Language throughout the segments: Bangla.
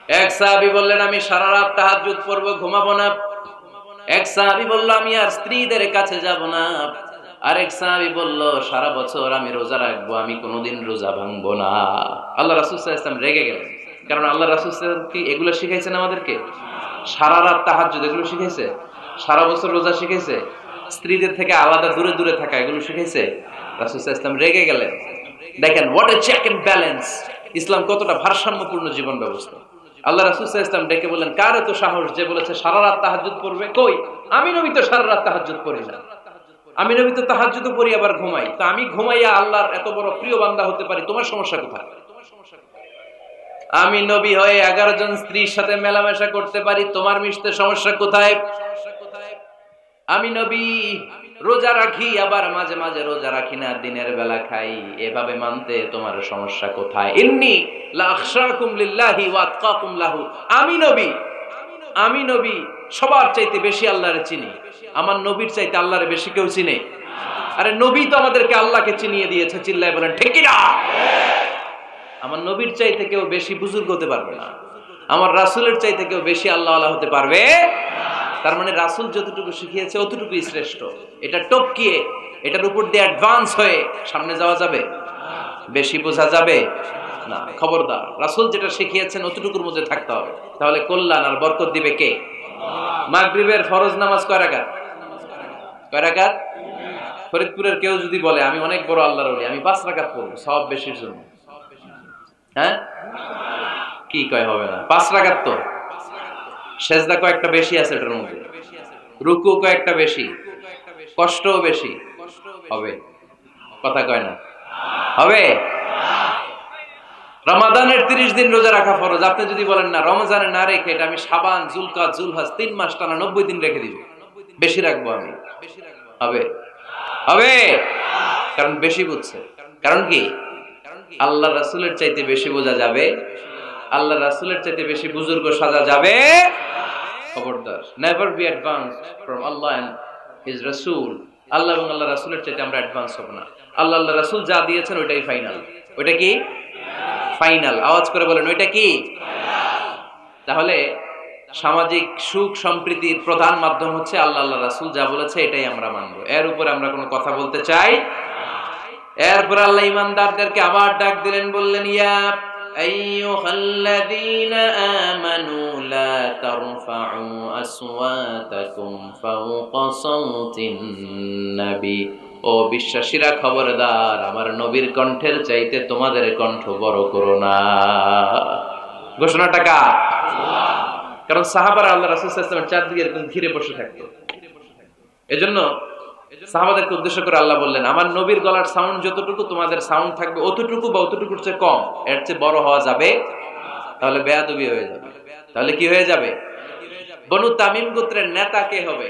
এক সাহাবী বললেন আমি সারা রাত তাহাজ্জুদ পড়ব, ঘুমাবো না। এক সাহাবী বলল আমি আর স্ত্রীদের কাছে যাব না। আরেক সাহাবী বলল সারা বছর আমি রোজা রাখবো, আমি কোনোদিন রোজা ভাঙবো না। আল্লাহ রাসূল সাল্লাল্লাহু আলাইহি ওয়াসাল্লাম রেগে গেলেন, কারণ আল্লাহ রাসূল সাল্লাল্লাহু আলাইহি ওয়াসাল্লাম কি এগুলো শিখাইছেন আমাদেরকে? সারা রাত তাহাজ্জুদ এগুলো শিখাইছে? সারা বছর রোজা শিখাইছে? স্ত্রীদের থেকে আলাদা দূরে দূরে থাকা এগুলো শিখাইছে? রাসূল সাল্লাল্লাহু আলাইহি ওয়াসাল্লাম রেগে গেলেন। দেখেন what a check and balance, Islam কতটা ভারসাম্যপূর্ণ জীবন ব্যবস্থা। আল্লাহ রাসূল সাল্লাল্লাহু আলাইহি ওয়াসাল্লাম ডেকে বললেন কার এত সাহস যে বলেছে সারা রাত তাহাজ্জুদ পড়বে? কই, আমি নবী তো সারা রাত তাহাজ্জুদ পড়ি না, আমি নবী তো তাহাজ্জুদ পড়ি আবার ঘুমাই, তো আমি ঘুমাইয়া আল্লাহর এত বড় প্রিয় বান্দা হতে পারি, তোমার সমস্যা কোথায়? আমি নবী হয়ে 11 জন স্ত্রীর সাথে মেলামেশা করতে পারি, তোমার মিশতে সমস্যা কোথায়? আমি নবী রোজা রাখি, আবার মাঝে মাঝে রোজা রাখি না, দিনের বেলা খাই, এভাবে মানতে তোমার সমস্যা কোথায়? ইন্নী লা আখশাকুম লিল্লাহি ওয়া আতকাকুম লাহু, আমি নবী সবার চাইতে বেশি আল্লাহরে চিনি, আমার নবীর চাইতে আল্লাহরে বেশি কেউ চিনে? আরে নবী তো আমাদেরকে আল্লাহকে চিনিয়ে দিয়েছে, চিল্লায় বলেন ঠিক কি না? আমার নবীর চাইতে কেউ বেশি বুজুর্গ হতে পারবে না, আমার রাসূলের চাইতে কেউ বেশি আল্লাহ আল্লাহ হতে পারবে। তার মানে রাসূল যতটুকু শিখিয়েছে অতটুকুই শ্রেষ্ঠ। এটা টপকিয়ে এটার উপর দিয়ে অ্যাডভান্স হয়ে সামনে যাওয়া যাবে? বেশি বোঝা যাবে না। খবরদার, রাসূল যেটা শিখিয়েছেন অতটুকুর মধ্যে থাকতে হবে, তাহলে কল্যাণ আর বরকত দিবে কে? মাগরিবের ফরজ নামাজ কয় রাকাত? কয় রাকাত? ফরিদপুরের কেউ যদি বলে আমি অনেক বড় আল্লাহর ওলি, আমি 5 রাকাত পড়ব সব বেশির জন্য, হ্যাঁ কি কয় হবে না? 5 রাকাত তো, সেজদা কয়েকটা বেশি আছে এটার মধ্যে, রুকু কয়েকটা বেশি, কষ্টও বেশি, হবে? কথা কয় না হবে? রমাদানের 30 দিন রোজা রাখা ফরজ, আপনি যদি বলেন না রমজানে না রেখে এটা আমি শাবান জুলকাদ জুলহজ 3 মাস টানা 90 দিন রেখে দিব, বেশি রাখবো আমি, হবে? হবে? কারণ বেশি বুঝছে। কারণ কি? আল্লাহ রাসূলের চাইতে বেশি বোঝা যাবে, আল্লাহ রাসূলের চাইতে বেশি বুজুর্গ সাজা যাবে। খবরদার, never be advanced from Allah and his রাসূল। আল্লাহ এবং আল্লাহ রাসূলের চাইতে আমরা অ্যাডভান্স হব না। আল্লাহ আল্লাহ রাসূল যা দিয়েছেন ওইটাই ফাইনাল। ওইটা কি ফাইনাল? আওয়াজ করে বলেন ওইটা কি? তাহলে সামাজিক সুখ সম্প্রীতির প্রধান মাধ্যম হচ্ছে আল্লাহ আল্লাহ রাসূল যা বলেছে এটাই আমরা মানবো, এর উপরে আমরা কোনো কথা বলতে চাই। এরপর আল্লাহ ঈমানদারদেরকে আবার ডাক দিলেন, বললেন ইয়া আইয়ুহাল্লাযীনা আমানু লা তারফাউ আসওয়াতাকুম ফাওকা সাওতিন নবী, ও বিশ্বাসীরা খবরদার, আমার নবীর কণ্ঠের চাইতে তোমাদের কণ্ঠ বড় করো না। ঘোষণাটা কার? কারণ সাহাবারা আল্লাহ রাসূল সাল্লাল্লাহু আলাইহি ওয়াসাল্লামের চারদিকে এরকম ঘিরে বসে থাকতো, এজন্য সাহাবাদেরকে উদ্দেশ্য করে আল্লাহ বললেন আমার নবীর গলার সাউন্ড যতটুকু তোমাদের সাউন্ড থাকবে অতটুকু বা অতটুকুর চেয়ে কম, এর চেয়ে বড় হওয়া যাবে তাহলে বেয়াদবি হয়ে যাবে। তাহলে কি হয়ে যাবে? বনু তামিম গোত্রের নেতা কে হবে?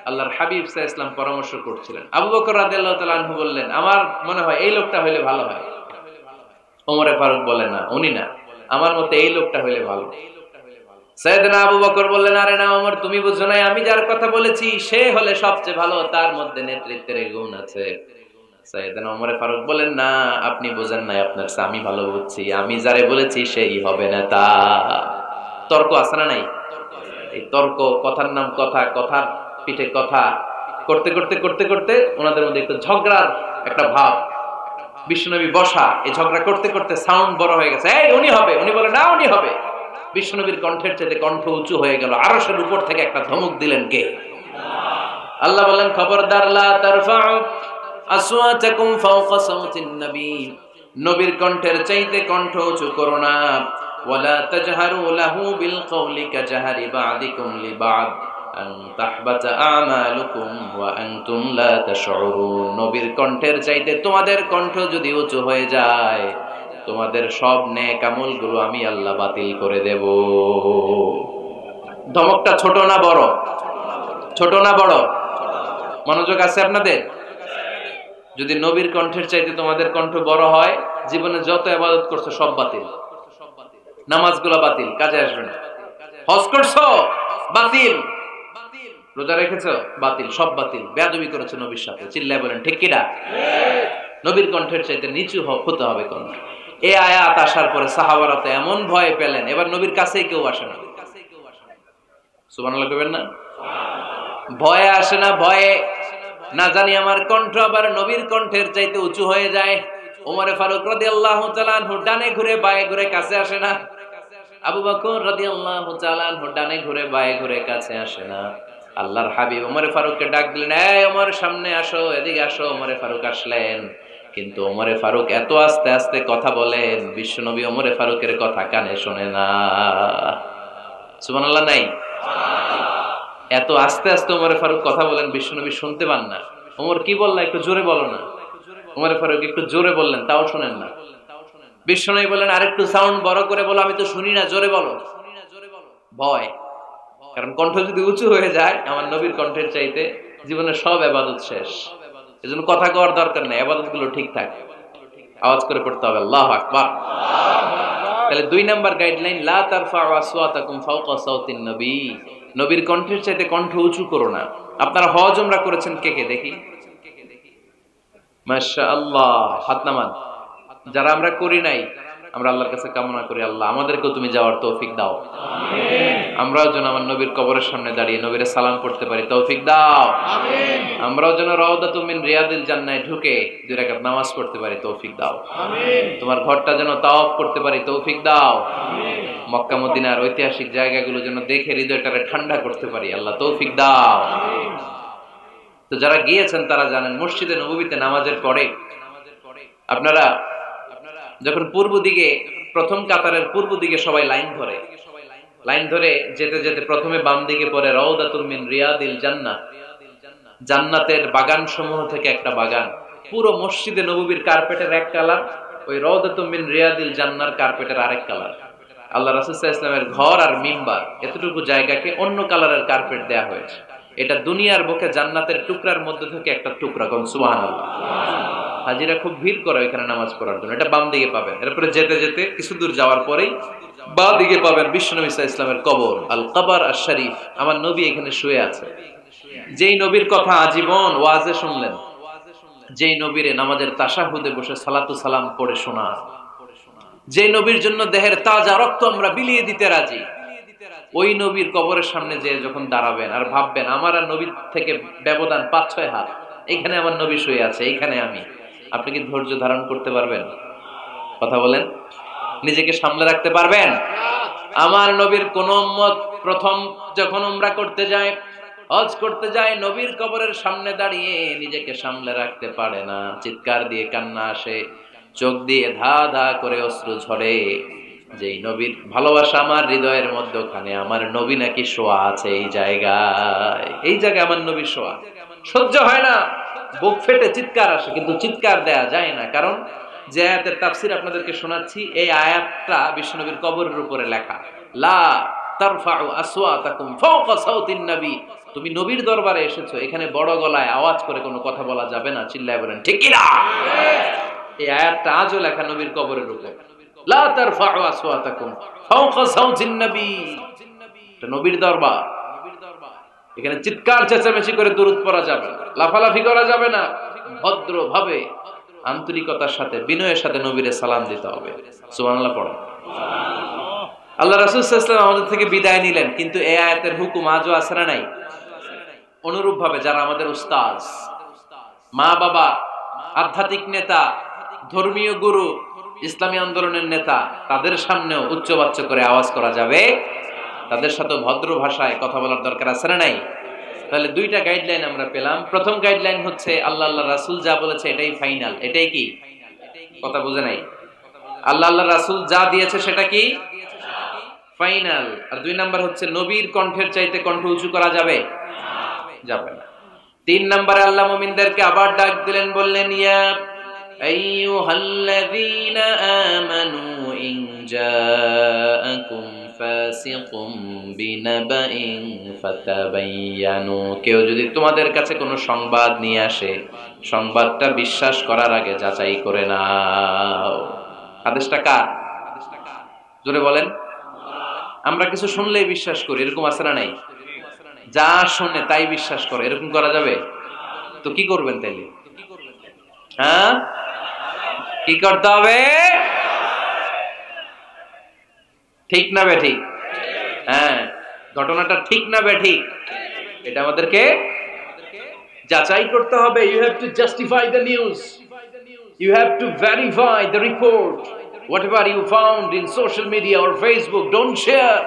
আল্লাহর হাবিব সাল্লাল্লাহু আলাইহি ওয়াসাল্লাম পরামর্শ করছিলেন। আবু বকর রাদিয়াল্লাহু তাআলা আনহু বললেন আমার মনে হয় এই লোকটা হইলে ভালো হয়। ওমর ফারুক বলে না, উনি না, আমার মতে এই লোকটা হইলে ভালো। সাইয়েদনা আবু বকর বললেন আরে না ওমর, তুমি বুঝছো না, আমি যার কথা বলেছি সে হলে সবচেয়ে ভালো, তার মধ্যে নেতৃত্বের গুণ আছে। সাইয়েদনা ওমর ফারুক বলেন না আপনি বুঝেন নাই, আপনার আমি ভালো বুঝছি, আমি যারে বলেছি সেই হবে নেতা। তর্ক আছে না নাই? এই তর্ক, কথার নাম কথা, কথার পিঠে কথা করতে করতে করতে করতে ওনাদের মধ্যে একটু ঝগড়ার একটা ভাব, বিশ্বনবী বসা, এই ঝগড়া করতে করতে সাউন্ড বড় হয়ে গেছে, এই উনি হবে, উনি বলে না উনি হবে। বিশ্বনবীর কণ্ঠের চাইতে কণ্ঠ উঁচু হয়ে গেল, আরশের উপর থেকে একটা ধমক দিলেন কে? আল্লাহ বলেন খবরদার লা তারফাউ আসওয়াতাকুম ফাওকা সাওতিন নবী, নবীর কণ্ঠের চাইতে কণ্ঠ উঁচু করো না। ওয়ালা তাজহারু লাহু বিল কওলি কাজহারি বা'দিকুম লিবা'দ আন তাহবাতা আমালুকুম ওয়া আনতুম লা তাশউরুন, নবীর কণ্ঠের চাইতে তোমাদের কণ্ঠ যদি উঁচু হয়ে যায় তোমাদের সব নেক আমলগুলো আমি আল্লাহ বাতিল করে দেব। ধমকটা ছোট না বড়? ছোট না বড়? মনোযোগ আছে আপনাদের? যদি নবীর কণ্ঠের চাইতে তোমাদের কণ্ঠ বড় হয়, জীবনে যত ইবাদত করছো সব বাতিল, নামাজগুলো বাতিল, কাজে আসবে না। হজ করছো বাতিল, রোজা রেখেছো বাতিল, সব বাতিল। বেয়াদবি করেছো নবীর সাথে, চিল্লায় বলেন ঠিক কিনা? নবীর কণ্ঠের চাইতে নিচু হতে হবে কণ্ঠ। এই আয়াত আসার পরে সাহাবারা তো এমন ভয় পেলেন, এবার নবীর কাছেই কেউ আসে না। সুবহানাল্লাহ কইবেন না? ভয়ে আসে না, ভয়ে না জানি আমার কণ্ঠ আবার নবীর কণ্ঠের চাইতে উঁচু হয়ে যায়। ওমর ফারুক রাদিয়াল্লাহু তাআলা আনহু ডানে ঘুরে বায়ে ঘুরে কাছে আসে না। আবু বকর রাদিয়াল্লাহু তাআলা আনহু ডানে ঘুরে বায়ে ঘুরে কাছে আসে না। আল্লাহর হাবিব ওমর ফারুককে ডাক দিলেন, এই ওমর সামনে আসো, এদিকে আসো। ওমর ফারুক আসলেন, কিন্তু ওমর ফারুক এত আস্তে আস্তে কথা বলেন, বিশ্বনবী ওমর ফারুকের কথা কানে শোনে না। সুবহানাল্লাহ নাই? এত আস্তে আস্তে ওমর ফারুক কথা বলেন, বিশ্বনবী শুনতে পান না। ওমর কি বললা, একটু জোরে বলো না। ওমর ফারুক একটু জোরে বললেন, তাও শুনেন না। বিশ্বনবী বলেন, আরেকটু সাউন্ড বড় করে বলো, আমি তো শুনি না, জোরে বলো। ভয়, কারণ কণ্ঠ যদি উঁচু হয়ে যায় আমার নবীর কণ্ঠের চাইতে, জীবনের সব ইবাদত শেষ। এজন্য কথা কওয়ার দরকার নেই, ইবাদত গুলো ঠিক থাকে, আওয়াজ করে পড়তে হবে আল্লাহু আকবার। তাহলে 2 নাম্বার গাইডলাইন, লা তারফাউ আসওয়াতাকুম ফাওকা সাওতিন নবী, নবীর কণ্ঠের চাইতে কণ্ঠ উঁচু করো না। আপনারা হজ উমরা করেছেন কে কে দেখি? মাশাআল্লাহ, হাত নামান। যারা আমরা করি নাই, আমরা আল্লাহর কাছে কামনা করি, আল্লাহ আমাদেরকেও তুমি যাওয়ার তৌফিক দাও। আমিন। আমরাও যেন আমার নবীর কবরের সামনে দাঁড়িয়ে নবীরে সালাম করতে পারি, তৌফিক দাও। আমিন। আমরাও যেন রাউদাতুম মিন রিয়াদিল জান্নাহে ঢুকে 2 রাকাত নামাজ পড়তে পারি, তৌফিক দাও। আমিন। তোমার ঘরটা যেন তাওয়াফ করতে পারি, তৌফিক দাও। আমিন। মক্কা মদিনার ঐতিহাসিক জায়গাগুলো যেন দেখে হৃদয়টারে ঠান্ডা করতে পারি, আল্লাহ তৌফিক দাও। আমিন। তো যারা গিয়েছেন তারা জানেন, মসজিদে নববীতে নামাজের পরে আপনারা যখন পূর্ব দিকে, প্রথম কাতারের পূর্ব দিকে সবাই লাইন ধরে যেতে যেতে প্রথমে বাম দিকে পড়ে রাউদাতুম মিন রিয়াদিল জান্নাহ, জান্নাতের বাগান সমূহ থেকে একটা বাগান। পুরো মসজিদে নববীর কার্পেটের এক কালার, ওই রাউদাতুম মিন রিয়াদিল জান্নাহর কার্পেটের আরেক কালার। আল্লাহ রাসূল সাল্লাল্লাহু আলাইহি ওয়াসাল্লামের ঘর আর মিম্বার এতটুকু জায়গাকে অন্য কালারের কার্পেট দেয়া হয়েছে। এটা দুনিয়ার বুকে জান্নাতের টুকরার মধ্যে থেকে একটা টুকরা। কোন সুবহানাল্লাহ। হাজিরা খুব ভিড় করে এখানে নামাজ পড়ার জন্য। এটা বাম দিকে পাবেন। এরপরে যেতে যেতে কিছু দূর যাওয়ার পরেই বাঁ দিকে পাবেন বিশ্বনবী সাল্লাল্লাহু আলাইহি ওয়াসাল্লামের কবর, আল কবর আশ শরীফ। আমার নবী এখানে শুয়ে আছে। যেই নবীর কথা আজীবন ওয়াজে শুনলেন, যেই নবীরে নামাজের তাশাহুদে বসে সালাতু সালাম পড়ে শোনা, যেই নবীর জন্য দেহের তাজা রক্ত আমরা বিলিয়ে দিতে রাজি, ওই নবীর কবরের সামনে যে যখন দাঁড়াবেন আর ভাববেন আমার আর নবীর থেকে ব্যবধান 5-6 হাত, এখানে আমার নবী শুয়ে আছে, এইখানে আমি, আপনি কি ধৈর্য ধারণ করতে পারবেন? কথা বলেন, নিজেকে সামলে রাখতে পারবেন? আমার নবীর কোন উম্মত প্রথম যখন উমরা করতে যায়, হজ করতে যায়, নবীর কবরের সামনে দাঁড়িয়ে নিজেকে সামলে রাখতে পারে না, চিৎকার দিয়ে কান্না আসে, চোখ দিয়ে ধা ধা করে অশ্রু ঝরে। যেই নবীর ভালোবাসা আমার হৃদয়ের মধ্যখানে, আমার নবী নাকি শোয়া আছে এই জায়গায় আমার নবী শোয়া। সহ্য হয় না, বুক ফেটে চিৎকার আসে, কিন্তু চিৎকার দেয়া যায় না। কারণ যে আয়াতের তাফসীর আপনাদেরকে শোনাচ্ছি, এই আয়াতটা বিশ্বনবীর কবরের উপরে লেখা। লা তারফাউ আসওয়াতাকুম ফাওকা সাওতিন নবী, তুমি নবীর দরবারে এসেছো, এখানে বড় গলায় আওয়াজ করে কোনো কথা বলা যাবে না। চিল্লায় বলেন ঠিক কি না? এই আয়াতটা আজও লেখা নবীর কবরের উপরে। লা তারফাউ আসওয়াতাকুম ফাওকা সাওতিন নবী, এটা নবীর দরবার। এখানে চিৎকার চেঁচামেচি করে দুরূদ পড়া যাবে না, লাফালাফি করা যাবে না, ভদ্রভাবে আন্তরিকতার সাথে বিনয়ের সাথে নবীরে সালাম দিতে হবে। সুবহানাল্লাহ পড়েন। আল্লাহ রাসূল সাল্লাল্লাহু আলাইহি ওয়াসাল্লাম আমাদের থেকে বিদায় নিলেন, কিন্তু এই আয়াতের হুকুম আজও আছে না নাই? অনুরূপ ভাবে যারা আমাদের উস্তাদ, মা বাবা, আধ্যাত্মিক নেতা, ধর্মীয় গুরু, ইসলামী আন্দোলনের নেতা, তাদের সামনেও উচ্চবাচ্য করে আওয়াজ করা যাবে, তাদের সাথে ভদ্র ভাষায় কথা বলার দরকার আছে না নাই? তাহলে 2টা গাইডলাইন আমরা পেলাম। প্রথম গাইডলাইন হচ্ছে আল্লাহ রাসূল যা বলেছে এটাই ফাইনাল। এটাই কি? কথা বুঝে নাই? আল্লাহ রাসূল যা দিয়েছে সেটা কি ফাইনাল। আর 2 নাম্বার হচ্ছে নবীর কণ্ঠের চাইতে কণ্ঠ উঁচু করা যাবে না। 3 নম্বরে আল্লাহ মুমিনদেরকে আবার ডাক দিলেন, বললেন ইয়া আইয়ুহাল্লাযীনা আমানু ইন জাআকুম ফাসিকুম বিনাবাইন ফাতাবায়ানু, কেউ যদি তোমাদের কাছে কোনো সংবাদ নিয়ে আসে, সংবাদটা বিশ্বাস করার আগে যাচাই করে নাও। আদেশটা কার? জোরে বলেন। আমরা কিছু শুনলেই বিশ্বাস করি, এরকম আছে না নাই? যা শুনে তাই বিশ্বাস করে, এরকম করা যাবে? তো কি করবেন তাইলে? হ্যাঁ, কি করতে হবে? ঠিক না বেঠিক? হ্যাঁ, ঘটনাটা ঠিক না বেঠিক, এটা আমাদেরকে যাচাই করতে হবে। You have to justify the news, you have to verify the report. Whatever you found in social media or Facebook, don't share.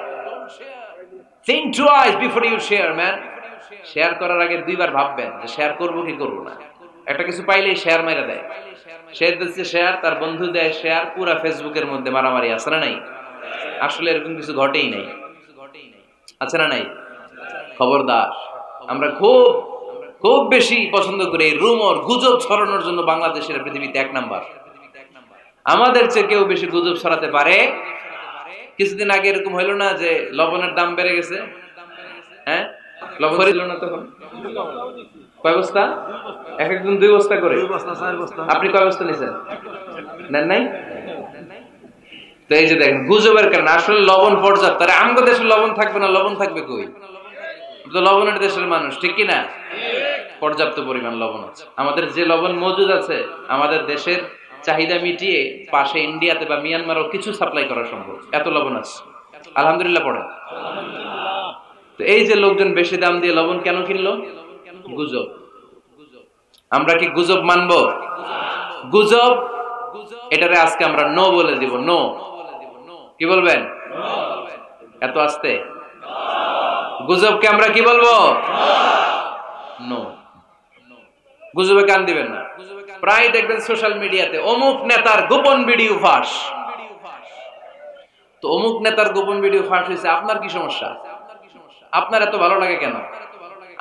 Think twice before you share, man. Share করার আগে দুইবার ভাববেন যে শেয়ার করব কি করব না। একটা কিছু পাইলেই শেয়ার মাইরা দেয়, শেয়ার দিচ্ছে শেয়ার, তার বন্ধু দেয় শেয়ার, পুরা ফেসবুকের মধ্যে মারামারি আছে না নাই? আসলে এরকম কিছু ঘটেই নাই, আছে না নাই? খবরদার, আমরা খুব খুব বেশি পছন্দ করি এই রুমর, গুজব ছড়ানোর জন্য বাংলাদেশের পৃথিবীতে 1 নাম্বার। আমাদের চেয়ে কেউ বেশি গুজব ছড়াতে পারে। কিছুদিন আগে এরকম হইলো না যে লবণের দাম বেড়ে গেছে? হ্যাঁ, লবণ ছিল না তখন? কয় বস্তা? এক একজন 2 বস্তা করে। আপনি কয় বস্তা নিছেন? নেন নাই? তো এই যে দেখেন গুজবের কারণে আসলে লবণ পর্যাপ্ত। আরে আমগো দেশে লবণ থাকবে না, লবণ থাকবে কই? তো লবণের দেশের মানুষ, ঠিক কি না? পর্যাপ্ত পরিমাণ লবণ আছে। আমাদের যে লবণ মজুদ আছে, আমাদের দেশের চাহিদা মিটিয়ে পাশে ইন্ডিয়াতে বা মিয়ানমারও কিছু সাপ্লাই করা সম্ভব, এত লবণ আছে। আলহামদুলিল্লাহ পড়ে। তো এই যে লোকজন বেশি দাম দিয়ে লবণ কেন কিনলো? গুজব। আমরা কি গুজব মানবো? গুজব, এটারে আজকে আমরা নো বলে দিব। নো, কি বলবেন? এত আস্তে গুজবকে আমরা কি বলবো? নো। গুজবে কান দিবেন না। প্রায় দেখবেন সোশ্যাল মিডিয়াতে অমুক নেতার গোপন ভিডিও ফাঁস। তো অমুক নেতার গোপন ভিডিও ফাঁস হয়েছে, আপনার কি সমস্যা? আপনার এত ভালো লাগে কেন?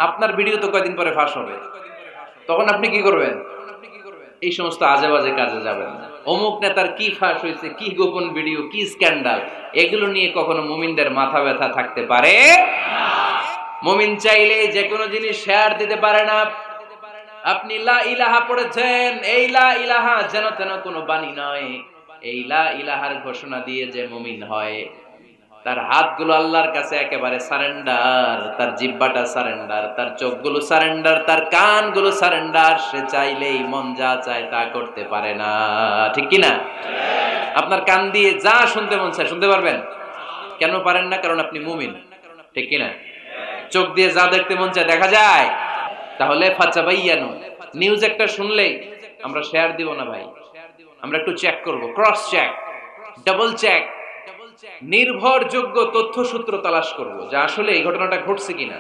আপনার ভিডিও তো কয়দিন পরে ফাঁস হবে, তখন আপনি কি করবেন? এই সমস্ত আজে বাজে কাজে যাবেন না। অমুক নেতার কি ফাঁস হয়েছে, কি গোপন ভিডিও, কি স্ক্যান্ডাল, এগুলো নিয়ে কখনো মুমিনদের মাথা ব্যথা থাকতে পারে না। মুমিন চাইলে যে কোনো জিনিস শেয়ার দিতে পারে না। আপনি লা ইলাহা পড়েছেন, এই লা ইলাহা যেন তেন কোনো বাণী নয়। এই লা ইলাহার ঘোষণা দিয়ে যে মুমিন হয়, তার হাতগুলো আল্লাহর কাছে একেবারে সারেন্ডার, তার জিহ্বাটা সারেন্ডার, তার চোখগুলো সারেন্ডার, তার কানগুলো সারেন্ডার। সে চাইলেই মন যা চায় তা করতে পারে না, ঠিক কি না? আপনার কান দিয়ে যা শুনতে মন চায় শুনতে পারবেন? কেন পারেন না? কারণ আপনি মুমিন, ঠিক কি না? চোখ দিয়ে যা দেখতে মন চায় দেখা যায়। তাহলে ফাচাবাইয়ানু, নিউজ একটা শুনলেই আমরা শেয়ার দিব না ভাই, আমরা একটু চেক করব, ক্রস চেক, ডাবল চেক, নির্ভরযোগ্য তথ্যসূত্র তালাশ করব যে আসলে এই ঘটনাটা ঘটছে কিনা।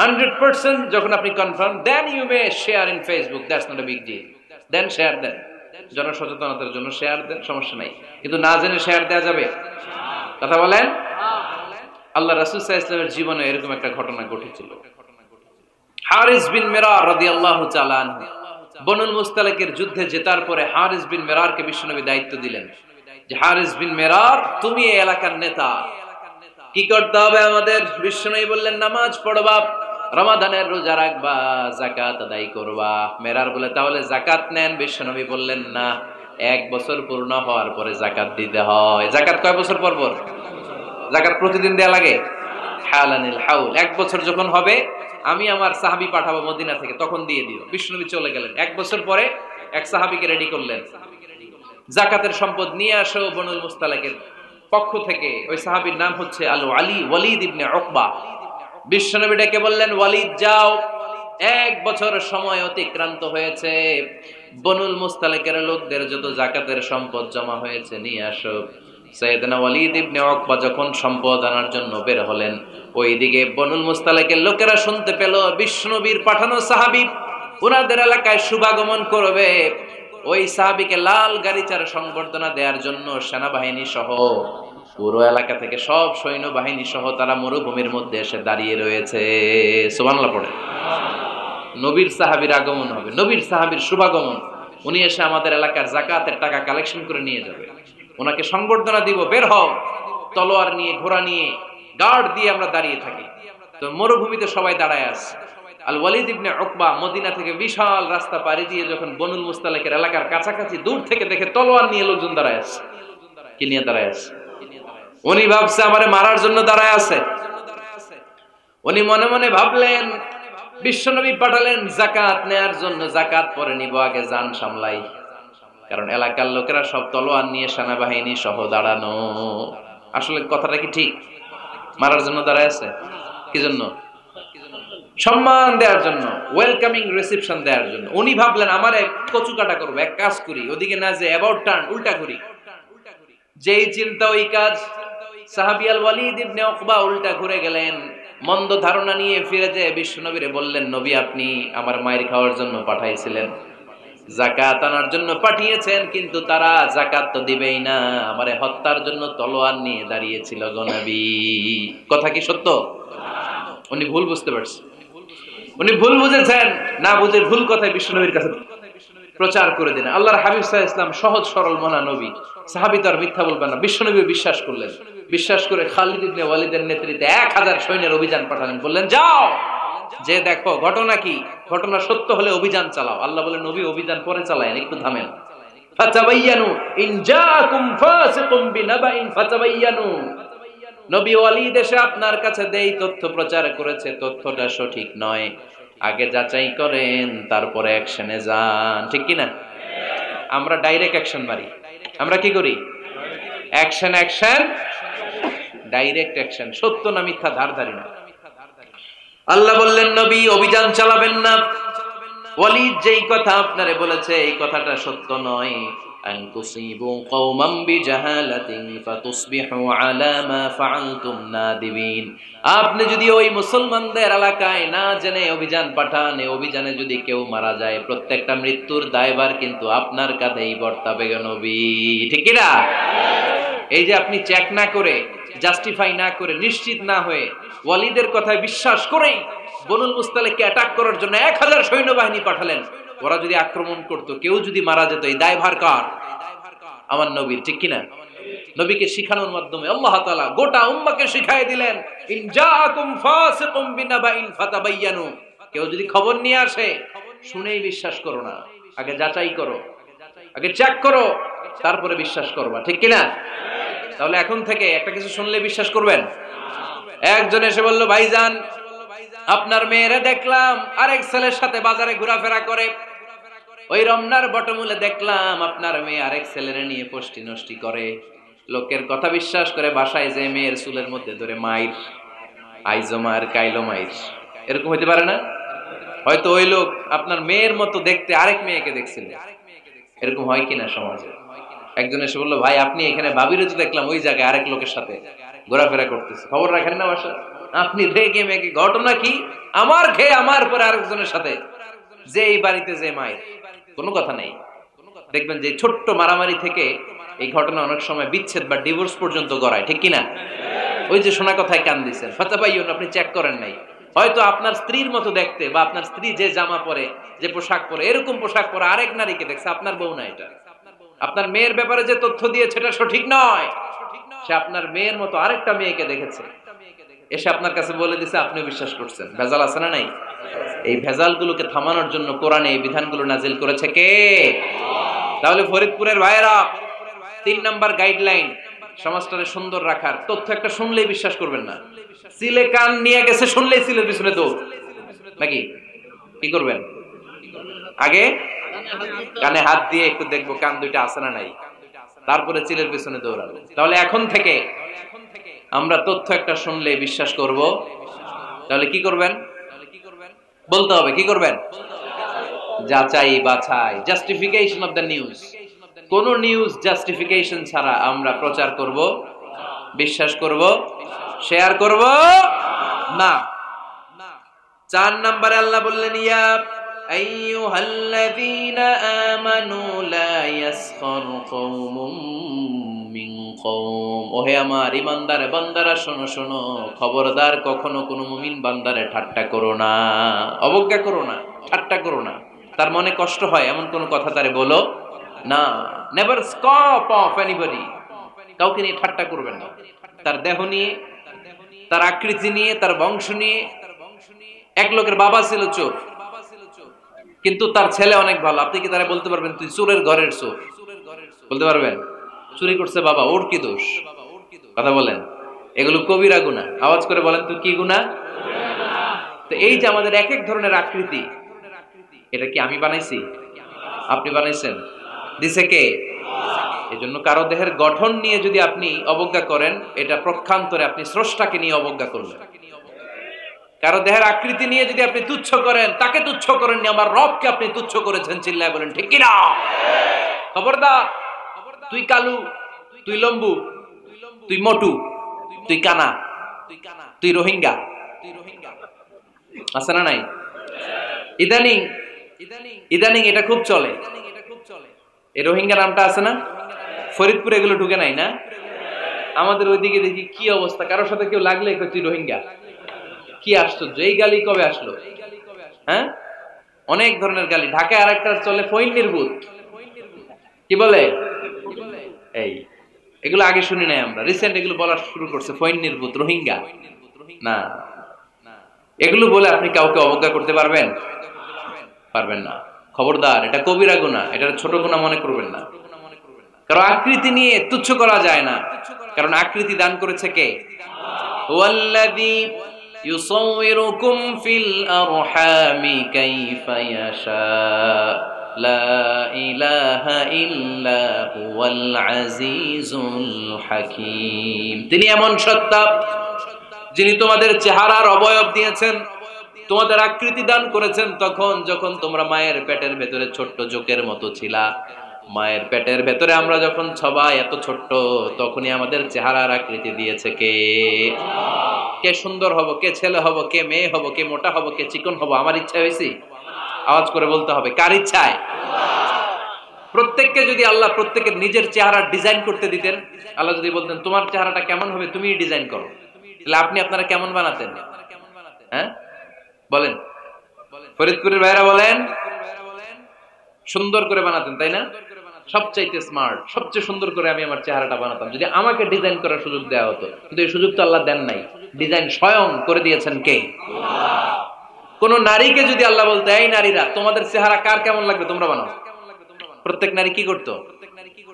100% যখন আপনি confirm, then you may share in Facebook, that's not a big deal. Then share দেন, জনসচেতনতার জন্য শেয়ার দেন, সমস্যা নাই। কিন্তু না জেনে শেয়ার দেওয়া যাবে? কথা বলেন। আল্লাহ রাসূল সাল্লাল্লাহু আলাইহি ওয়াসাল্লামের জীবনে এরকম একটা ঘটনা ঘটেছিল। হারিস বিন মিরার রাদিয়াল্লাহু তাআলা আনহু বনুল মুস্তালিকের যুদ্ধে জেতার পরে হারিস বিন মিরারকে বিশ্বনবী দায়িত্ব দিলেন যে হারিস বিন মিরার, তুমি এই এলাকার নেতা, কি করতে হবে আমাদের? বিশ্বনবী বললেন নামাজ পড়বা, রমাদানের রোজা রাখবা, যাকাত আদায় করবা। মিরার বলে তাহলে যাকাত নেন। বিশ্বনবী বললেন না, 1 বছর পূর্ণ হওয়ার পরে যাকাত দিতে হয়। যাকাত কয় বছর পর পর? যাকাত প্রতিদিন দেয়া লাগে। হালানিল হাউল, 1 বছর যখন হবে আমি আমার সাহাবী পাঠাবো মদিনা থেকে, তখন দিয়ে দিও। বিশ্বনবী চলে গেলেন। 1 বছর পরে এক সাহাবীকে রেডি করলেন, যাকাতের সম্পদ নিয়ে আসো বনুল মুস্তালিকের পক্ষ থেকে। ওই সাহাবীর নাম হচ্ছে ওয়ালিদ ইবনে উকবা। বিশ্বনবী ডেকে বললেন, ওয়ালিদ যাও, 1 বছর সময় অতিক্রান্ত হয়েছে, বনুল মুস্তালিকের লোকদের যত যাকাতের সম্পদ জমা হয়েছে নিয়ে আসো। সাইয়েদনা ওয়ালিদ ইবনে উকবা যখন সম্পদ আনার জন্য বের হলেন, ওইদিকে বনুল মুস্তালিকের লোকেরা শুনতে পেল বিশ্বনবীর পাঠানো সাহাবী ওনাদের এলাকায় শুভাগমন করবে। ওই সাহাবীকে লাল গাড়িচার সংবর্ধনা দেওয়ার জন্য সেনাবাহিনী সহ পুরো এলাকা থেকে সব সৈন্যবাহিনী সহ তারা মরুভূমির মধ্যে এসে দাঁড়িয়ে রয়েছে। সুবহানাল্লাহ পড়ে। নবীর সাহাবীর আগমন হবে, নবীর সাহাবীর শুভাগমন। উনি এসে আমাদের এলাকার যাকাতের টাকা কালেকশন করে নিয়ে যাবে, ওনাকে সংবর্ধনা দিব, বের হও। তলোয়ার নিয়ে, ঘোড়া নিয়ে, গার্ড দিয়ে আমরা দাঁড়িয়ে থাকি। তো মরুভূমিতে সবাই দাঁড়ায় আছে। আল ওয়ালিদ ইবনে উকবা মদিনা থেকে বিশাল রাস্তা পাড়ি দিয়ে যখন বনুল মুস্তালিকের এলাকার কাছাকাছি দূর থেকে দেখে তলোয়ার নিয়ে লোকজন দাঁড়ায় আছে। কি নিয়ে দাঁড়ায় আছে? উনি ভাবছে আমারে মারার জন্য দাঁড়ায় আছে। উনি মনে মনে ভাবলেন, বিশ্বনবী পাঠালেন যাকাত নেয়ার জন্য, যাকাত পরে নিব, আগে জান সামলাই। কারণ এলাকার লোকেরা সব তলোয়ার নিয়ে সেনাবাহিনী সহ দাঁড়ানো। আসলে কথাটা কি ঠিক? মারার জন্য দাঁড়ায় আছে? কি জন্য? সম্মান দেওয়ার জন্য, ওয়েলকামিং রিসেপশন দেওয়ার জন্য। উনি ভাবলেন আমারে কচু কাটা করবো, এক কাজ করি, ওদিকে না যে অ্যাবাউট টার্ন উল্টা করি। যেই চিন্তা ওই কাজ। সাহাবী আল ওয়ালিদ ইবনে উকবা উল্টা ঘুরে গেলেন, মন্দ ধারণা নিয়ে ফিরে যেয়ে বিশ্বনবীরে বললেন, নবী আপনি আমার মায়ের খাওয়ার জন্য পাঠাইছিলেন, যাকাত আনার জন্য পাঠিয়েছেন, কিন্তু তারা যাকাত তো দিবেই না, আমারে হত্যার জন্য তলোয়ার নিয়ে দাঁড়িয়েছিল গো নবী। কথা কি সত্য? উনি ভুল বুঝতে পারছেন, উনি ভুল বুঝেছেন, না বুঝে ভুল কথায় বিশ্বনবীর কাছে প্রচার করে দিলেন। আল্লাহর হাবিব সাল্লাল্লাহু আলাইহি ওয়াসাল্লাম সহজ সরল মনা নবী, সাহাবী তো আর মিথ্যা বলবেন না। বিশ্বনবী বিশ্বাস করলেন, বিশ্বাস করে খালিদ ইবনে ওয়ালিদের নেতৃত্বে 1000 সৈন্যের অভিযান পাঠালেন। বললেন যাও, যে দেখো ঘটনা কি, ঘটনা সত্য হলে অভিযান চালাও। আল্লাহ বলেন নবী অভিযান পরে চালায়েন, একটু থামেন। ফাতাবায়ানু ইন জাআকুম ফাসিকুম বিনাবাইন ফাতাবায়ানু। নবী ওয়ালিদ এসে আপনার কাছে দেই তথ্য প্রচার করেছে, তথ্যটা সঠিক নয়, আগে যাচাই করেন, তারপরে অ্যাকশনে যান। ঠিক কি না? আমরা ডাইরেক্ট অ্যাকশন মারি, আমরা কি করি? Action action, direct action. সত্য না মিথ্যা ধার ধারি না। আল্লাহ বললেন নবী অভিযান চালাবেন না। ওয়ালিদ যেই কথা আপনারে বলেছে এই কথাটা সত্য নয়। আন তুসিবু কওমান বিজাহালাতিন ফাতুসবিহু আলা মা ফাআলতুম নাদিবিন। আপনি যদি ওই মুসলমানদের এলাকায় না জেনে অভিযান পাঠান, এই অভিযানে যদি কেউ মারা যায়, প্রত্যেকটা মৃত্যুর দায়ভার কিন্তু আপনার কাঁধেই বর্তাবে গো নবী। ঠিক কি না? এই যে আপনি চেক না করে, জাস্টিফাই না করে, নিশ্চিত না হয়ে ওয়ালিদের কথায় বিশ্বাস করেই বনুল মুস্তালিককে অ্যাটাক করার জন্য 1000 সৈন্যবাহিনী পাঠালেন। ওরা যদি আক্রমণ করত, কেউ যদি মারা যেত, এই দায়ভার কার? আমার নবীর। ঠিক কিনা? নবীকে শিখানোর মাধ্যমে আল্লাহ তাআলা গোটা উম্মাহকে শিখাই দিলেন, ইন জাআকুম ফাসিকুম বিনাবাইন ফাতাবায়ানু। কেউ যদি খবর নিয়ে আসে, শুনেই বিশ্বাস করো না, আগে যাচাই করো, আগে চেক করো, তারপরে বিশ্বাস করবা। ঠিক কিনা? তাহলে এখন থেকে একটা কিছু শুনলে বিশ্বাস করবেন? একজন এসে বলল, ভাইজান আপনার মেয়েরে দেখলাম আরেক ছেলের সাথে বাজারে ঘোরাফেরা করে, ওই রমনার বটমূলে দেখলাম আপনার মেয়ে আরেক ছেলেরে নিয়ে পষ্টি নষ্টি করে। লোকের কথা বিশ্বাস করে বাসায় যে মেয়ের চুলের মধ্যে ধরে মাইর, আইজো মার কাইলো মাইর। এরকম হইতে পারে না? হয়তো ওই লোক আপনার মেয়ের মতো দেখতে আরেক মেয়েকে দেখছিল। এরকম হয় কিনা সমাজে? একজন এসে বললো, ভাই আপনি এখানে ভাবিরে তো দেখলাম ওই জায়গায় আরেক লোকের সাথে ঘোরাফেরা করতেছে, খবর রাখেন না বাসা? আপনি রেগে মেগে, ঘটনা কি? আমার খেয়ে আমার পরে আরেকজনের সাথে, যে এই বাড়িতে যে মায়ের, কোনো কথা নেই। দেখবেন যে ছোট্ট মারামারি থেকে এই ঘটনা অনেক সময় বিচ্ছেদ বা ডিভোর্স পর্যন্ত গড়ায়। ঠিক কিনা? ওই যে শোনা কথায় কান দিচ্ছেন, ফাতাবাইয়ুন, আপনি চেক করেন নাই। হয়তো আপনার স্ত্রীর মতো দেখতে, বা আপনার স্ত্রী যে জামা পরে, যে পোশাক পরে, এরকম পোশাক পরে আরেক নারীকে দেখছে, আপনার বউ না এটা। আপনার মেয়ের ব্যাপারে যে তথ্য দিয়েছে এটা সঠিক নয়, সে আপনার মেয়ের মতো আরেকটা মেয়েকে দেখেছে, এসে আপনার কাছে বলে দিছে, আপনিও বিশ্বাস করছেন। ভেজাল আছে না নাই? এই ভেজালগুলোকে থামানোর জন্য কোরআনে এই বিধানগুলো নাজিল করেছে কে? তাহলে ফরিদপুরের ভাইয়েরা, 3 নাম্বার গাইডলাইন সমাজটারে সুন্দর রাখার, তথ্য একটা শুনলেই বিশ্বাস করবেন না। সিলে কান নিয়ে গেছে, শুনলেই সিলের পিছনে দৌড়, নাকি? কি করবেন? আগে কানে হাত দিয়ে একটু দেখবো কান দুইটা আছে না নাই, তারপরে চিলের পিছনে দৌড়াবো। তাহলে এখন থেকে আমরা তথ্য একটা শুনলে বিশ্বাস করব। তাহলে কি করবেন? বলতে হবে কি করবেন? যাচাই বাছাই, জাস্টিফিকেশন অফ দ্য নিউজ। কোন নিউজ জাস্টিফিকেশন ছাড়া আমরা প্রচার করব, বিশ্বাস করব, শেয়ার করব না। 4 নম্বরে আল্লাহ বললেন, ইয়া আইয়ুহাল্লাযীনা আমানু লা ইয়াসখার কওমুম মিন কওম। ওহে আমার ঈমানদার বান্দারা, শোনো শোনো, খবরদার কখনো কোনো মুমিন বান্দারে ঠাট্টা করো না, অবজ্ঞা করো না, ঠাট্টা করো না। তার মনে কষ্ট হয় এমন কোনো কথা তারে বলো না। Never scoff of anybody. কাউকে নিয়ে ঠাট্টা করবেন না, তার দেহ নিয়ে, তার আকৃতি নিয়ে, তার বংশ নিয়ে। এক লোকের বাবা ছিল চোর, কিন্তু তার ছেলে অনেক ভালো। আপনি কি তারা বলতে পারবেন তুই চোরের ঘরের চোর? বলতে পারবেন? চুরি করছে বাবা, ওর কি দোষ? কথা বলেন। এগুলো কবিরা গুনাহ। আওয়াজ করে বলেন তো কি গুনাহ? তো এই যে আমাদের এক এক ধরনের আকৃতি, এটা কি আমি বানাইছি? আপনি বানাইছেন? দিছে কে? এজন্য কারো দেহের গঠন নিয়ে যদি আপনি অবজ্ঞা করেন, এটা প্রক্ষান্তরে আপনি স্রষ্টাকে নিয়ে অবজ্ঞা করলেন। কারো দেহের আকৃতি নিয়ে যদি আপনি তুচ্ছ করেন, তাকে তুচ্ছ করেননি, আমার রবকে আপনি তুচ্ছ করেছেন। চিল্লায় বলেন ঠিক কিনা? খবরদার, তুই কালু, তুই লম্বু, তুই মোটু, তুই কানা, তুই রোহিঙ্গা, আছে না নাই? ইদানিং ইদানিং এটা খুব চলে। এই রোহিঙ্গা নামটা আছে না? ফরিদপুরে এগুলো ঢুকে নাই না? আমাদের ওইদিকে দেখি কি অবস্থা, কারোর সাথে কেউ লাগলে তুই রোহিঙ্গা। কি আশ্চর্য, এই গালি কবে আসলো? হ্যাঁ, অনেক ধরনের গালি। ঢাকায় আরেকটা চলে ফইন্নির ভূত, কি বলে? এই এগুলো আগে শুনি নাই আমরা, রিসেন্ট এগুলো বলা শুরু করছে। ফইন্নির ভূত, রোহিঙ্গা না, এগুলো বলে আপনি কাউকে অবজ্ঞা করতে পারবেন? পারবেন না। খবরদার, এটা কবিরা গুনাহ, এটা ছোট গুনাহ মনে করবেন না। কারণ আকৃতি নিয়ে তুচ্ছ করা যায় না, কারণ আকৃতি দান করেছে কে? ওয়াল্লাযী ইউসাউবিরুকুম ফিল আরহামি কাইফা ইয়াশা লা ইলাহা ইল্লা হুয়াল আজিজুল হাকীম। তিনি এমন সত্তা যিনি তোমাদের চেহারার অবয়ব দিয়েছেন, তোমাদের আকৃতি দান করেছেন তখন যখন তোমরা মায়ের পেটের ভেতরে ছোট্ট জোকের মতো ছিলা। মায়ের পেটের ভেতরে আমরা যখন সবাই এত ছোট্ট, তখনই আমাদের চেহারার আকৃতি দিয়েছে কে? কে সুন্দর হব, কে ছেলে হব, কে মেয়ে হব, কে মোটা হব, কে চিকন হব আমার ইচ্ছা হয়েছে? আওয়াজ করে বলতে হবে, কার ইচ্ছায়? প্রত্যেককে যদি আল্লাহ প্রত্যেকের নিজের চেহারা ডিজাইন করতে দিতেন, আল্লাহ যদি বলতেন তোমার চেহারাটা কেমন হবে তুমি ডিজাইন করো, তাহলে আপনি আপনারা কেমন বানাতেন? হ্যাঁ বলেন, ফরিদপুরের ভাইরা বলেন, সুন্দর করে বানাতেন তাই না? সবচাইতে স্মার্ট, সবচেয়ে সুন্দর করে আমি আমার চেহারাটা বানাতাম যদি আমাকে ডিজাইন করার সুযোগ দেওয়া হতো। কিন্তু এই সুযোগ তো আল্লাহ দেন নাই। ডিজাইন স্বয়ং করে দিয়েছেন কে? কোন নারীকে যদি আল্লাহ বলতে, এই নারীরা তোমাদের চেহারা কার কেমন লাগবে তোমরা বানাও, প্রত্যেক নারী কি করতো?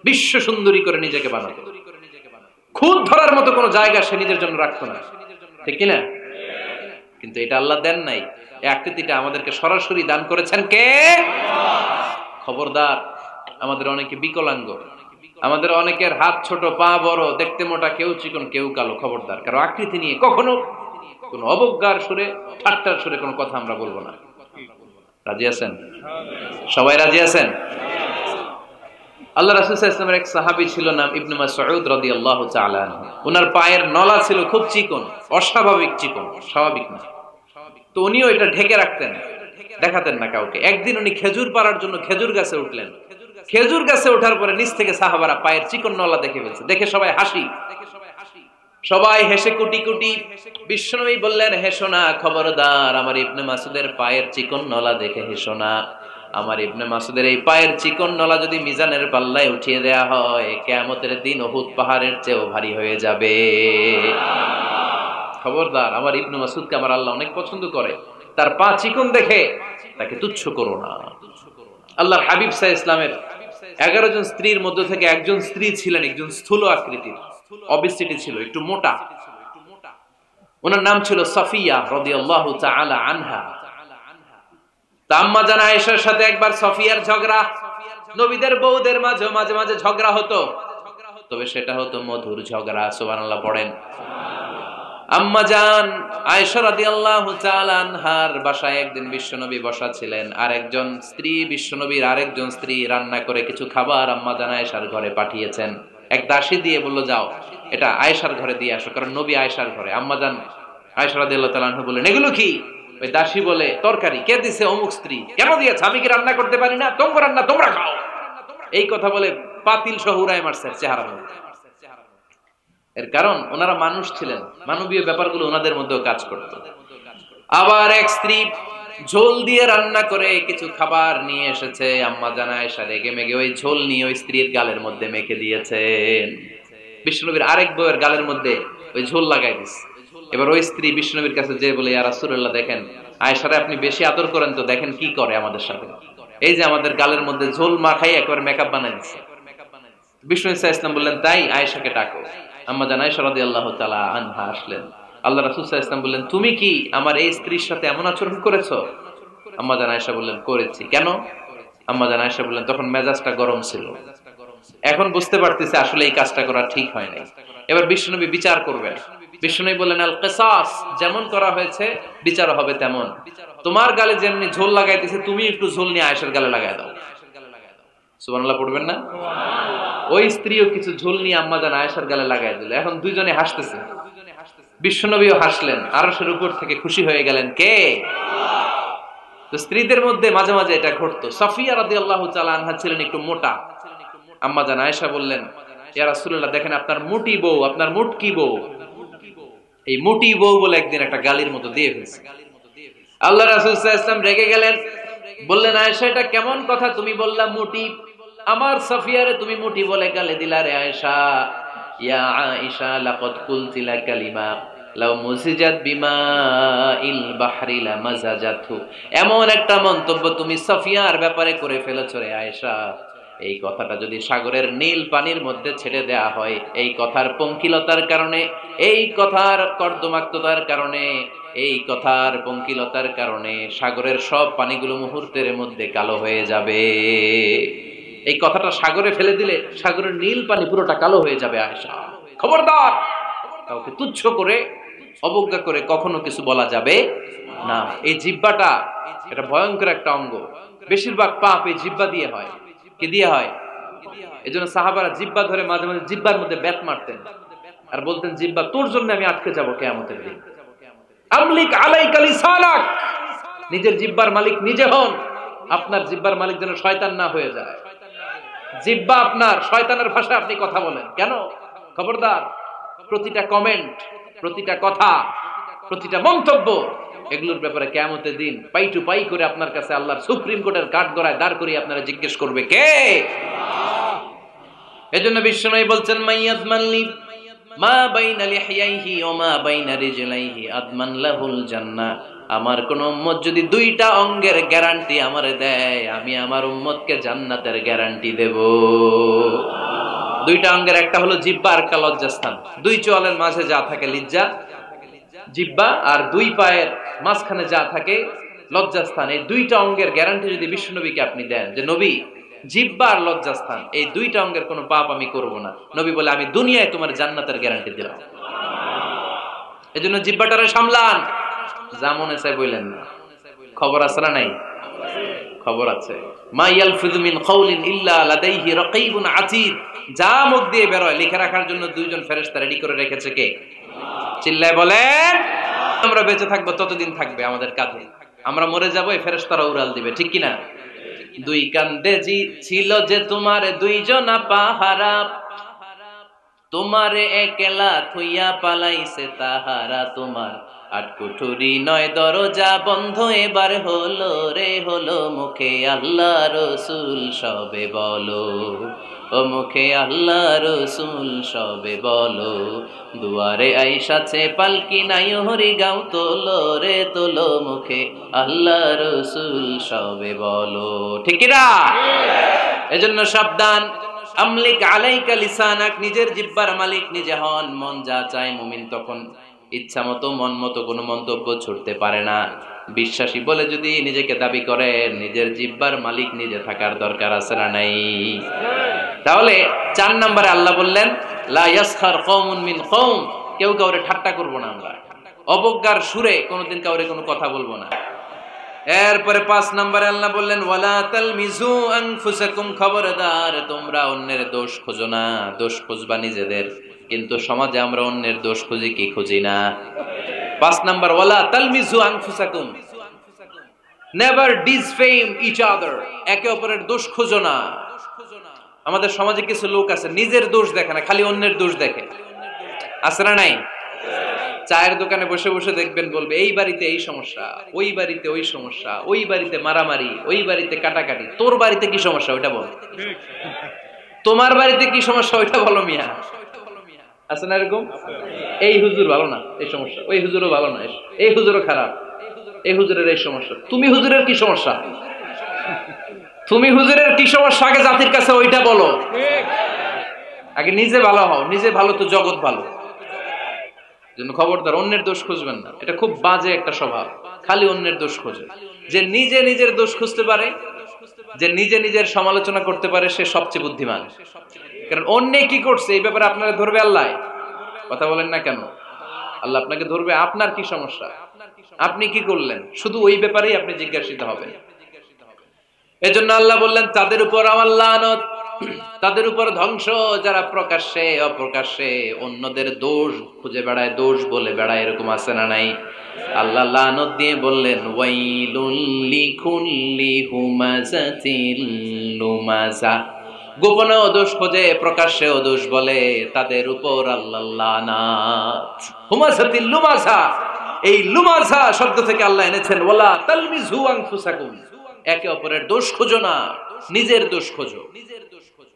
বিশ্ব সুন্দরী করে নিজেকে বানাতো। খুদ ধরার মতো কোনো জায়গা সে নিজের জন্য রাখতো না, ঠিক কিনা? কিন্তু এটা আল্লাহ দেন নাই। এই আকৃতিটা আমাদেরকে সরাসরি দান করেছেন কে? খবরদার, আমাদের অনেকে বিকলাঙ্গ, আমাদের অনেকের হাত ছোট, পা বড়, দেখতে মোটা, কেউ চিকন, কেউ কালো। খবরদার, কারো আকৃতি নিয়ে কখনো কোনো অবজ্ঞার সুরে, ঠাট্টার সুরে কোনো কথা আমরা বলবো না। রাজি আছেন? সবাই রাজি আছেন? আল্লাহ রাসূল সাল্লাল্লাহু আলাইহি ওয়াসাল্লামের এক সাহাবী ছিল, নাম ইবনে মাসউদ রাদিয়াল্লাহু তাআলা আনহু। ওনার পায়ের নলা ছিল খুব চিকন, অস্বাভাবিক চিকন, স্বাভাবিক না। তো উনিও এটা ঢেকে রাখতেন, দেখাতেন না কাউকে। একদিন উনি খেজুর পাড়ার জন্য খেজুর গাছে উঠলেন। খেজুর গাছে ওঠার পরে নিচ থেকে সাহাবারা পায়ের চিকন নলা দেখে ফেলছে। দেখে সবাই হাসি, সবাই হেসে কুটি কুটি। বিশ্বনবী বললেন, হেসো না, খবরদার, আমার ইবনে মাসউদের পায়ের চিকন নলা দেখে হেসো না। আমার ইবনে মাসউদের এই পায়ের চিকন নলা যদি মিজানের পাল্লায় উঠিয়ে দেয়া হয়, কিয়ামতের দিন উহুদ পাহাড়ের চেয়েও ভারী হয়ে যাবে। খবরদার, আমার ইবনে মাসউদকে আমার আল্লাহ অনেক পছন্দ করে, তার পা চিকন দেখে তাকে তুচ্ছ করো না। আল্লাহর হাবিব সাল্লাল্লাহু আলাইহি ওয়াসাল্লামের 11 জন স্ত্রীর মধ্যে থেকে একজন স্ত্রী ছিলেন একজন স্থূল আকৃতির, অবেসিটি ছিল, একটু মোটা। ওনার নাম ছিল সাফিয়া রাদিয়াল্লাহু তাআলা আনহা। আম্মা জান আয়েশার সাথে একবার সাফিয়ার ঝগড়া। নবীদের বউদের মাঝে মাঝে মাঝে ঝগড়া হতো, তবে সেটা হতো মধুর ঝগড়া। সুবহানাল্লাহ পড়েন। আম্মা জান আয়েশা রাদিয়াল্লাহু তাআলা আনহার বাসায় একদিন বিশ্বনবী বসা ছিলেন, আর একজন স্ত্রী, বিশ্বনবীর আরেকজন স্ত্রী রান্না করে কিছু খাবার আম্মা জান আয়েশার ঘরে পাঠিয়েছেন। এক দাসী দিয়ে বলল, যাও এটা আয়েশার ঘরে দিয়ে আসো, কারণ নবী আয়েশার ঘরে। আম্মা জান আয়েশা রাদিয়াল্লাহু তাআলা আনহা বললেন, এগুলো কি? ওই দাসী বলে, তরকারি। কে দিছে? অমুক স্ত্রী। কেন দিয়েছে? আমি কি রান্না করতে পারি না? তোমরা রান্না তোমরা খাও। এই কথা বলে পাতিল সহ উড়ায় মারছে চেহারা। এর কারণ ওনারা মানুষ ছিলেন, মানবীয় ব্যাপারগুলো ওনাদের মধ্যেও কাজ করত। আবার এক স্ত্রী ঝোল দিয়ে রান্না করে কিছু খাবার নিয়ে এসেছে। আম্মা জান আয়েশা রেগে মেগে ওই ঝোল নিয়ে ওই স্ত্রীর গালের মধ্যে মেখে দিয়েছেন। বিশ্বনবীর আরেক বউয়ের গালের মধ্যে ওই ঝোল লাগাই দিচ্ছে। এবার ওই স্ত্রী বিশ্বনবীর কাছে যে বলে, ইয়া রাসূলুল্লাহ, দেখেন আয়েশারে আপনি বেশি আদর করেন তো, দেখেন কি করে আমাদের সাথে। এই যে আমাদের গালের মধ্যে ঝোল মাখাই একবার মেকআপ বানাই দিচ্ছে। বিশ্বনবী সাল্লাল্লাহু আলাইহি ওয়াসাল্লাম বললেন, তাই? আয়েশাকে ডাকো। আম্মা জান আয়েশা রাদিয়াল্লাহু তাআলা আনহা আসলেন। আল্লাহ রাসূল সাল্লাল্লাহু আলাইহি ওয়াসাল্লাম বললেন, তুমি কি আমার এই স্ত্রীর সাথে এমন আচরণ করেছো? আম্মা জান আয়েশা বললেন, করেছি। কেন? আম্মা জান আয়েশা বললেন, তখন মেজাজটা গরম ছিল। এখন বুঝতে পারতেছে আসলে এই কাজটা করা ঠিক হয় নাই। এবার বিশ্বনবী বিচার করবেন। বিশ্বনবী বললেন, আল কিসাস, যেমন করা হয়েছে বিচার হবে তেমন। তোমার গালে যেমনি ঝোল লাগাইতেছে, তুমি একটু ঝোল নিয়ে আয়েশার গালে লাগাই দাও। সুবহানাল্লাহ পড়বেন না? ওই স্ত্রীও কিছু ঝোল নিয়ে আম্মাজান আয়েশার গালে লাগাই দিল। এখন দুইজনে হাসতেছে, বিশ্বনবীও হাসলেন, আরশের উপর থেকে খুশি হয়ে গেলেন কে? তো স্ত্রীদের মধ্যে মাঝে মাঝে এটা ঘটতো। সাফিয়া রাদিয়াল্লাহু তাআলা আনহা ছিলেন একটু মোটা। আম্মাজান আয়েশা বললেন, ইয়া রাসূলুল্লাহ, দেখেন আপনার মুটি বউ, আপনার মুটকি বউ, এই মুটি বউ বলে একদিন একটা গালির মতো দিয়ে ফেলছে। আল্লাহ রাসূল সাল্লাল্লাহু আলাইহি ওয়াসাল্লাম রেগে গেলেন, বললেন, আয়েশা এটা কেমন কথা তুমি বললা মুটি? আমার সাফিয়ারে তুমি মুটি বলে গালি দিলা রে আয়েশা। ইয়া আয়েশা লাকাদ কুলতিলা কালিমা লাউ মুজিজাত বিমাইল বাহরি লামাজাজাতহু, এমন একটা মন্তব্য তুমি সাফিয়ার ব্যাপারে করে ফেলেছো রে আয়েশা, এই কথাটা যদি সাগরের নীল পানির মধ্যে ছেড়ে দেয়া হয়, এই কথার পঙ্কিলতার কারণে, এই কথার কর্দমাক্ততার কারণে, এই কথার পঙ্কিলতার কারণে সাগরের সব পানিগুলো মুহূর্তের মধ্যে কালো হয়ে যাবে। এই কথাটা সাগরে ফেলে দিলে সাগরের নীল পানি পুরোটা কালো হয়ে যাবে। আয়েশা, খবরদার, কাউকে তুচ্ছ করে অবজ্ঞা করে কখনো কিছু বলা যাবে না। এই জিহ্বাটা এটা ভয়ঙ্কর একটা অঙ্গ। বেশিরভাগ পাপ এই জিহ্বা দিয়ে হয়। কি দিয়ে হয়? এজন্য সাহাবারা জিহ্বা ধরে মাঝে মাঝে জিহ্বার মধ্যে ব্যাট মারতেন আর বলতেন, জিহ্বা তোর জন্য আমি আটকে যাব কিয়ামতের দিন। আমলিক আলাইকা লিসানাক, নিজের জিহ্বার মালিক নিজে হন। আপনার জিহ্বার মালিক যেন শয়তান না হয়ে যায়। জিহ্বা আপনার, শয়তানের ভাষায় আপনি কথা বলেন কেন? খবরদার, প্রতিটা কমেন্ট, প্রতিটা কথা, প্রতিটা মন্তব্য, এগুলোর ব্যাপারে কিয়ামতের দিন পাই টু পাই করে আপনার কাছে আল্লাহর সুপ্রিম কোর্টের কাঠগড়ায় দাঁড় করিয়ে আপনারা জিজ্ঞেস করবে কে? এজন্য বিশ্বনবী বলছেন, মাইয়াদমানলি মা বাইনা লিহইয়াইহি ওয়া মা বাইনা রিজলাইহি আদমান লাহুল জান্নাহ। আমার কোন উম্মত যদি দুইটা অঙ্গের গ্যারান্টি আমারে দেয়, আমি আমার উম্মতকে জান্নাতের গ্যারান্টি দেব। দুইটা অঙ্গের, একটা হলো জিহ্বা আর একটা লজ্জাস্থান। দুই চোয়ালের মাঝে যা থাকে লিজ্জা, জিহ্বা, আর দুই পায়ের মাঝখানে যা থাকে লজ্জাস্থান। এই দুইটা অঙ্গের গ্যারান্টি যদি বিশ্বনবীকে আপনি দেন যে নবী, জিহ্বা আর লজ্জাস্থান এই দুইটা অঙ্গের কোনো পাপ আমি করব না, নবী বলে আমি দুনিয়ায় তোমার জান্নাতের গ্যারান্টি দিলাম। এজন্য জিহ্বাটারে সামলান, যা মনে চাই বললেন না। খবর আছে না নাই? খবর আছে। মা ইয়ালফিযু মিন কাওলিন ইল্লা লাদাইহি রাকীবুন আতীদ, যা মুখ দিয়ে বের হয় লিখে রাখার জন্য দুইজন ফেরেশতা রেডি করে রেখেছে কে? চিল্লায় বলেন। আমরা বেঁচে থাকবো ততদিন থাকবে আমাদের কাঁধে, আমরা মরে যাবো এই ফেরেশতারা উড়াল দিবে, ঠিক কি না? দুই কান্দে জি ছিল যে তোমার দুইজনা পাহারা, তোমারে একলা থইয়া পালাইছে তাহারা, তোমার আটকুঠুরি নয় দরজা বন্ধ এবার হলো রে হলো, মুখে আল্লাহ রসুল সবে বলো, ও মুখে আল্লাহ রসুল সবে বলো, দুয়ারে আইসাছে পালকি নাই হরি গাও তোলো রে তোলো, মুখে আল্লাহ রসুল সবে বলো, ঠিক না? এজন্য সাবধান। আমলিক আলাইকা লিসানাক, নিজের জিহ্বার মালিক নিজে হন। মন যা চায় মুমিন তখন ইচ্ছা মতো মন মতো কোনো মন্তব্য ছুটতে পারে না। বিশ্বাসী বলে যদি নিজেকে দাবি করে, নিজের জিহ্বার মালিক নিজে থাকার দরকার আছে না নাই? তাহলে 4 নম্বরে আল্লাহ বললেন, লা ইয়াসখার কওমুন মিন কওম, কেউ কাউরে ঠাট্টা করব না আমরা, অবজ্ঞার সুরে কোনোদিন কাউরে কোনো কথা বলবো না। এরপরে 5 নম্বরে আল্লাহ বললেন, ওয়ালা তালমিজু আনফুসাকুম, খবরদার তোমরা অন্যের দোষ খোঁজো না, দোষ খুঁজবা নিজেদের। কিন্তু সমাজে আমরা অন্যের দোষ খুঁজি কি খুঁজি না? 5 নাম্বার, ওয়ালা তালমিজু আনফুসাকুম, নেভার ডিসফেম ইচ আদার, একে অপরের দোষ খোঁজো না। আমাদের সমাজে কিছু লোক আছে নিজের দোষ দেখে না, খালি অন্যের দোষ দেখে, আছে না নাই? চায়ের দোকানে বসে বসে দেখবেন বলবে, এই বাড়িতে এই সমস্যা, ওই বাড়িতে ওই সমস্যা, ওই বাড়িতে মারামারি, ওই বাড়িতে কাটাকাটি, তোর বাড়িতে কি সমস্যা ওইটা বল, তোমার বাড়িতে কি সমস্যা ওইটা বলো মিয়া, আছে না এরকম? এই হুজুর ভালো না, এই সমস্যা, ওই হুজুরও ভালো না, এই হুজুরও খারাপ, এই হুজুরের এই সমস্যা। তুমি হুজুরের কি সমস্যা? তুমি হুজুরের কি সমস্যা আগে জাতির কাছে ওইটা বলো। আগে নিজে ভালো হও, নিজে ভালো তো জগৎ ভালো। জন্য খবরদার অন্যের দোষ খুঁজবেন না, এটা খুব বাজে একটা স্বভাব, খালি অন্যের দোষ খোঁজে। যে নিজে নিজের দোষ খুঁজতে পারে যে নিজে নিজের সমালোচনা করতে পারে সে সবচেয়ে বুদ্ধিমান। কারণ অন্য কি করছে এই ব্যাপারে আপনারা ধরবে আল্লাহ? কথা বলেন না কেন? আল্লাহ আপনাকে ধরবে আপনার কি সমস্যা, আপনি কি করলেন, শুধু ওই ব্যাপারেই আপনি জিজ্ঞাসিত হবেন। এজন্য আল্লাহ বললেন তাদের উপর আমার লানত, তাদের উপর ধ্বংস যারা প্রকাশ্যে অপ্রকাশ্যে অন্যদের দোষ খুঁজে বেড়ায়, দোষ বলে বেড়ায়, এরকম আছে না নাই? আল্লাহ লানত দিয়ে বললেন ওয়াইলুল লিকুল্লি হুমাযাতিল লুমাযা, গোপনে দোষ খোঁজে প্রকাশ্যে দোষ বলে, তাদের উপর আল্লাহ লানাত। হুমাযাতিল লুমাযা, এই লুমাযা শব্দ থেকে আল্লাহ এনেছেন ওয়ালা তালমিযু আনফুসাকুম, একে অপরের দোষ খোঁজো না, নিজের দোষ খোঁজো,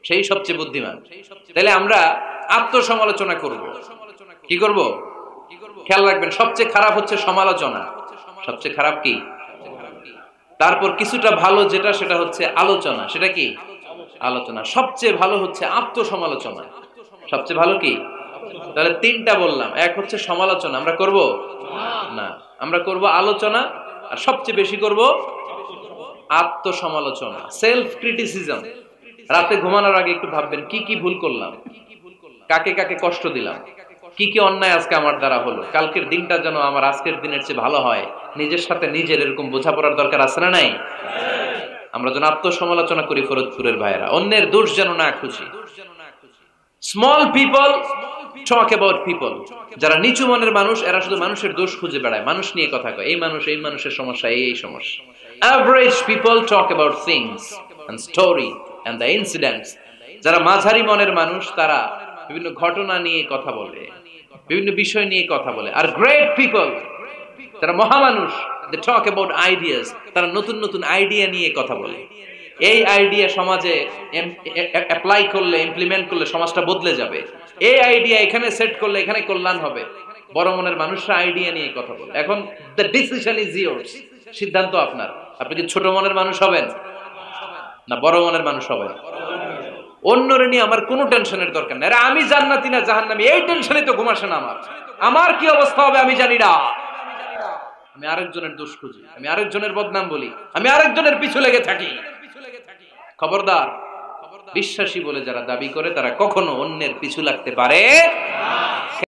সেই সবচেয়ে বুদ্ধিমান। তাহলে আমরা আত্মসমালোচনা করব। কি করব? খেয়াল রাখবেন, সবচেয়ে খারাপ হচ্ছে সমালোচনা। সবচেয়ে খারাপ কি? তারপর কিছুটা ভালো যেটা, সেটা হচ্ছে আলোচনা। সেটা কি? আলোচনা। সবচেয়ে ভালো হচ্ছে আত্মসমালোচনা। সবচেয়ে ভালো কি? তাহলে তিনটা বললাম। এক হচ্ছে সমালোচনা, আমরা করব না, আমরা করব আলোচনা, আর সবচেয়ে বেশি করব আত্মসমালোচনা, সেলফ ক্রিটিসিজম। রাতে ঘুমানোর আগে একটু ভাববেন কি কি ভুল করলাম, কাকে কাকে কষ্ট দিলাম, কি কি অন্যায় আজকে আমার দ্বারা হলো, কালকের দিনটা যেন আমার আজকের দিনের চেয়ে ভালো হয়। নিজের সাথে নিজের এরকম বোঝাপড়ার দরকার আছে না নাই? আমরা যেন আত্মসমালোচনা করি ফরিদপুরের ভাইয়েরা, অন্যের দোষ যেন না খুঁজি। Small people talk about people, যারা নিচু মনের মানুষ এরা শুধু মানুষের দোষ খুঁজে বেড়ায়, মানুষ নিয়ে কথা কয়, এই মানুষের সমস্যা, এই সমস্যা। Average people talk about things and story and the incidents. যারা মাঝারি মনের মানুষ তারা বিভিন্ন ঘটনা নিয়ে কথা বলে, বিভিন্ন বিষয় নিয়ে কথা বলে। আর গ্রেট পিপল, যারা মহামানুষ, they talk about ideas, তারা নতুন নতুন আইডিয়া নিয়ে কথা বলে। এই আইডিয়া সমাজে অ্যাপ্লাই করলে, ইমপ্লিমেন্ট করলে সমাজটা বদলে যাবে। এই আইডিয়া এখানে সেট করলে এখানে কল্যাণ হবে। বড় মনের মানুষরা আইডিয়া নিয়ে কথা বলে। এখন the decision is yours, সিদ্ধান্ত আপনার। আপনি কি ছোট মনের মানুষ হবেন না বড় মনের মানুষ হবেন? অন্যরে নিয়ে আমার কোনো টেনশনের দরকার নেই। আমি জান্নাতি না জাহান্নামী, এই টেনশনে তো ঘুম আসে না আমার। আমার কি অবস্থা হবে আমি জানি না। আমি আরেকজনের দোষ খুঁজি, আমি আরেকজনের বদনাম বলি, আমি আরেকজনের পিছু লেগে থাকি। খবরদার, বিশ্বাসী বলে যারা দাবি করে তারা কখনো অন্যের পিছু লাগতে পারে না।